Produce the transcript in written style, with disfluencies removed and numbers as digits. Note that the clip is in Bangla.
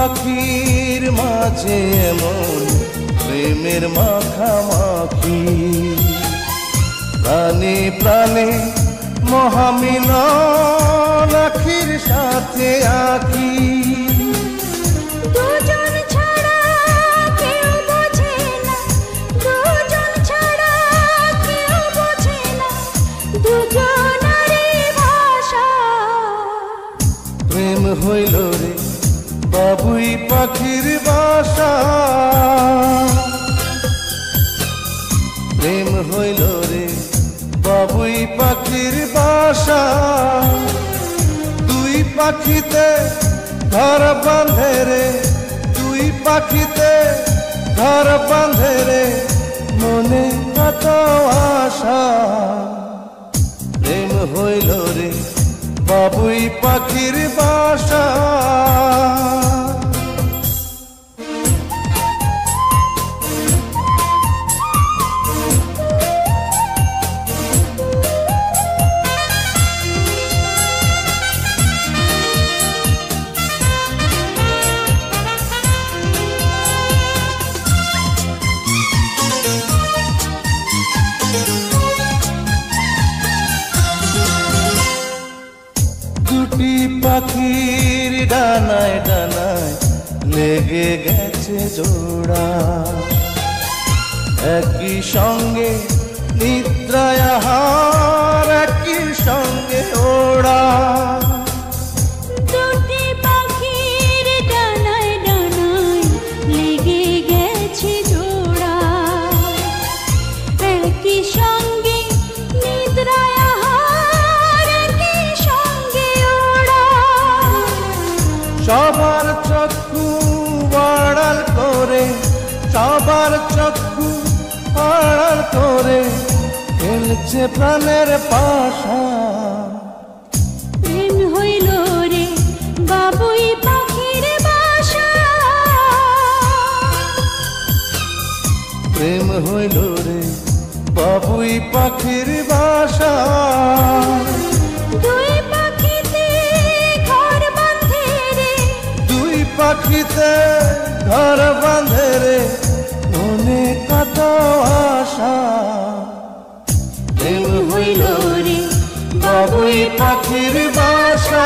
পাখির মাঝে এমন প্রেমের মাখামাখি, প্রাণে প্রাণে মহামিলন আখির সাথে আখি। দুজন ছাড়া কেউ বোঝে না, দুজন ছাড়া কেউ বোঝে না, দুজনারই ভাষা। প্রেম হইল রে বাবুই পাখির বাসা, প্রেম হইল রে বাবুই পাখির বাসা। দুই পাখিতে ঘর বাঁধে রে, দুই পাখিতে ঘর বাঁধে রে, মনে কত আশা। প্রেম হইল রে বাবুই পাখির বাসা। দুটি পাখির ডানায় ডানায় লেগে গেছে জোড়া, একই সঙ্গে নিদ্রায় আহার, একই সঙ্গে ওড়া। দুটি পাখির ডানায় ডানায় লেগে গেছে জোড়া, একই সঙ্গে নিদ্রায় আহার, একই সঙ্গে ওড়া। সবার চক্ষু আড়াল করে, সবার চক্ষু আড়াল করে খেলছে প্রাণের পাশা। প্রেম হইল রে বাবুই পাখির বাসা, প্রেম হইল রে বাবুই পাখির বাসা। দুই পাখিতে ঘর বাঁধে রে, দুই পাখিতে ঘর বাঁধে রে, মনে কত আশা। প্রেম হইল রে বাবুই পাখির বাসা।